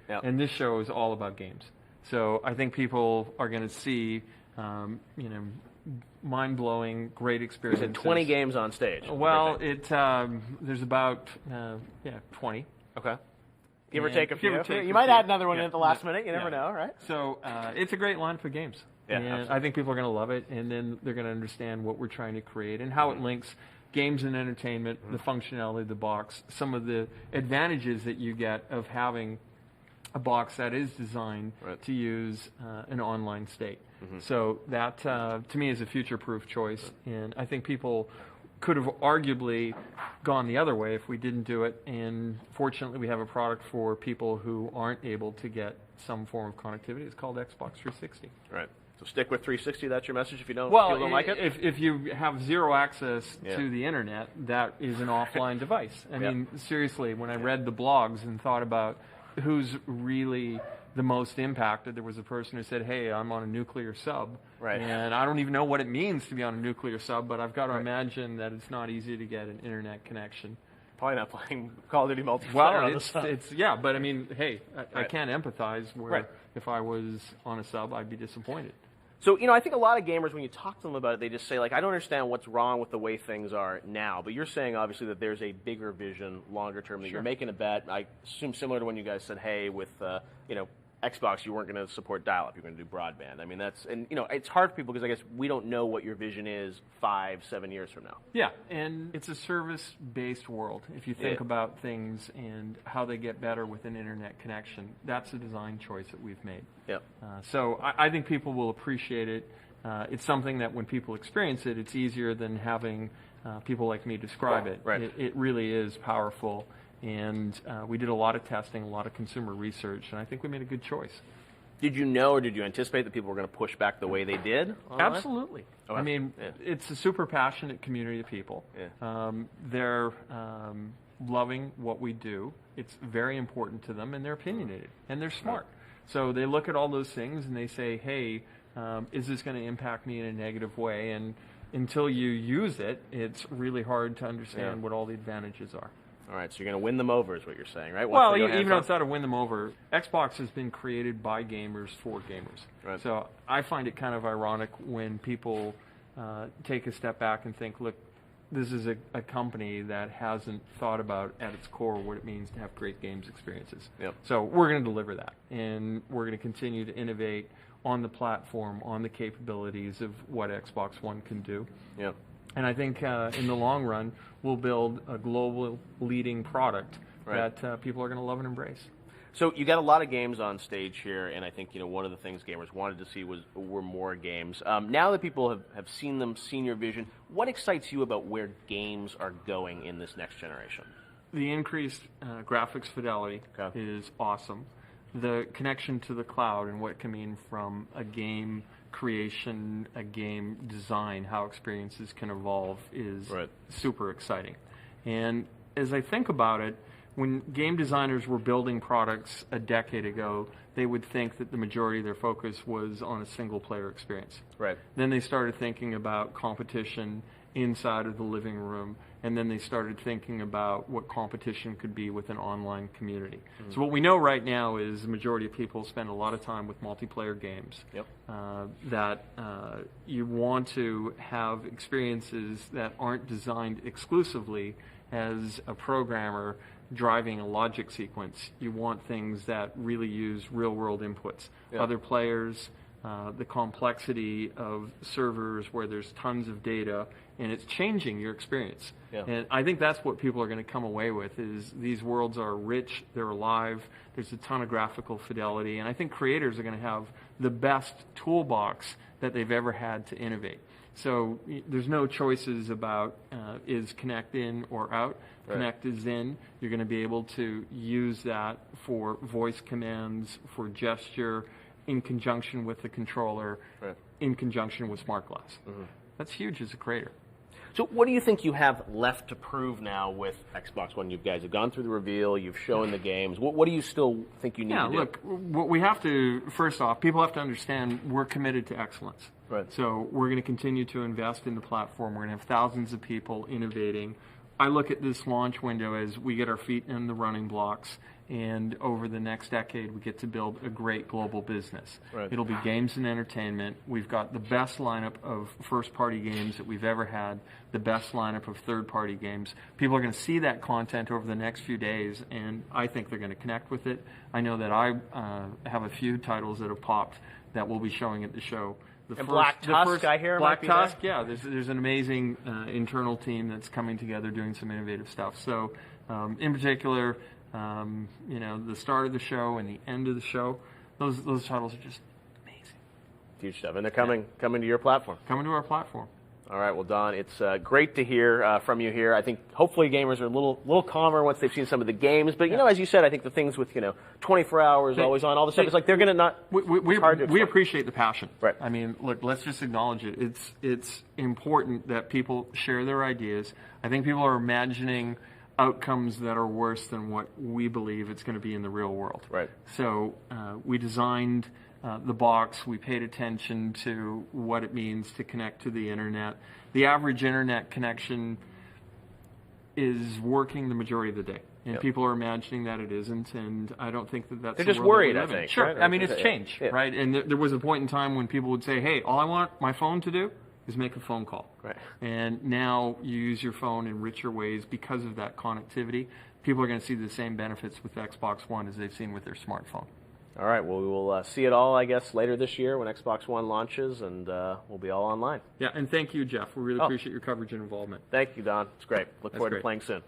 Yep. and this show is all about games. So I think people are going to see, mind-blowing, great experiences. 20 games on stage. Well, there's about 20. Okay. Give or take a few. You might add another one in at the last minute. You never know, right? So it's a great line for games. Yeah, and absolutely. I think people are going to love it, and then they're going to understand what we're trying to create and how it links games and entertainment, the functionality of the box, some of the advantages that you get of having a box that is designed to use an online state. So that, to me, is a future-proof choice, and I think people could have arguably gone the other way if we didn't do it, and fortunately we have a product for people who aren't able to get some form of connectivity. It's called Xbox 360. Right. So stick with 360. That's your message if you don't, Well, people don't like it? if you have zero access to the internet, that is an offline device. I mean, seriously, when I read the blogs and thought about who's really the most impacted, there was a person who said, hey, I'm on a nuclear sub, and I don't even know what it means to be on a nuclear sub, but I've got to imagine that it's not easy to get an internet connection. Probably not playing Call of Duty multiplayer on the sub. Yeah, but I mean, hey, I can't empathize where if I was on a sub, I'd be disappointed. So, I think a lot of gamers, when you talk to them about it, they just say, like, I don't understand what's wrong with the way things are now. But you're saying, obviously, that there's a bigger vision, longer term, that you're making a bet. I assume similar to when you guys said, hey, with, Xbox, you weren't going to support dial-up. You're going to do broadband. I mean, it's hard for people because I guess we don't know what your vision is 5-7 years from now. Yeah, and it's a service-based world. If you think about things and how they get better with an internet connection, that's a design choice that we've made. Yep. So I think people will appreciate it. It's something that when people experience it, it's easier than having people like me describe it. Right. It really is powerful. And we did a lot of testing, a lot of consumer research, and I think we made a good choice. Did you know or did you anticipate that people were going to push back the way they did online? Absolutely. Okay. I mean, it's a super passionate community of people. Yeah. They're loving what we do. It's very important to them, and they're opinionated, and they're smart. So they look at all those things, and they say, hey, is this going to impact me in a negative way? And until you use it, it's really hard to understand what all the advantages are. All right, so you're going to win them over is what you're saying, right? Well, even though it's not a win them over, Xbox has been created by gamers for gamers. Right. So I find it kind of ironic when people take a step back and think, look, this is a company that hasn't thought about at its core what it means to have great games experiences. Yep. So we're going to deliver that, and we're going to continue to innovate on the platform, on the capabilities of what Xbox One can do. Yep. And I think in the long run, we'll build a global leading product that people are going to love and embrace. So you got a lot of games on stage here, and I think one of the things gamers wanted to see were more games. Now that people have seen them, seen your vision, what excites you about where games are going in this next generation? The increased graphics fidelity is awesome. The connection to the cloud and what it can mean from a game creation, a game design, how experiences can evolve is super exciting. And as I think about it, when game designers were building products a decade ago, they would think that the majority of their focus was on a single player experience. Right. Then they started thinking about competition inside of the living room, and then they started thinking about what competition could be with an online community. So what we know right now is the majority of people spend a lot of time with multiplayer games. Yep. That you want to have experiences that aren't designed exclusively as a programmer driving a logic sequence. You want things that really use real-world inputs. Other players, the complexity of servers where there's tons of data, and it's changing your experience. And I think that's what people are going to come away with, is these worlds are rich, they're alive, there's a ton of graphical fidelity, and I think creators are going to have the best toolbox that they've ever had to innovate. So there's no choices about is Kinect in or out. Kinect is in. You're going to be able to use that for voice commands, for gesture, in conjunction with the controller, in conjunction with Smart Glass. That's huge as a creator. So what do you think you have left to prove now with Xbox One? You guys have gone through the reveal, you've shown the games. What do you still think you need to do? Look, what we have to, first off, people have to understand we're committed to excellence. So we're going to continue to invest in the platform. We're going to have thousands of people innovating. I look at this launch window as we get our feet in the running blocks, and over the next decade, we get to build a great global business. Right. It'll be games and entertainment. We've got the best lineup of first-party games that we've ever had, the best lineup of third-party games. People are going to see that content over the next few days, and I think they're going to connect with it. I know that I have a few titles that have popped that we'll be showing at the show. Black Tusk, I hear, Black might be Tusk, there. yeah. There's an amazing internal team that's coming together doing some innovative stuff. So, in particular, the start of the show and the end of the show, those titles are just amazing. Huge stuff, and they're coming to your platform. Coming to our platform. All right, well, Don, it's great to hear from you here. I think hopefully gamers are a little calmer once they've seen some of the games. But, as you said, I think the things with, 24 hours, always on, all this stuff, it's like they're going to not... We appreciate the passion. Right. I mean, look, let's just acknowledge it. It's important that people share their ideas. I think people are imagining outcomes that are worse than what we believe it's going to be in the real world. Right. So we designed... the box, we paid attention to what it means to connect to the internet. The average internet connection is working the majority of the day, and people are imagining that it isn't, and I don't think that that's They're the just world that we worried, I live in. think. Sure, Right? I mean, it's changed, Yeah. right? And there was a point in time when people would say, hey, all I want my phone to do is make a phone call. Right. And now you use your phone in richer ways because of that connectivity. People are going to see the same benefits with Xbox One as they've seen with their smartphone. All right, well, we will see it all, I guess, later this year when Xbox One launches, and we'll be all online. Yeah, and thank you, Jeff. We really appreciate your coverage and involvement. Thank you, Don. It's great. Look forward to great. playing soon.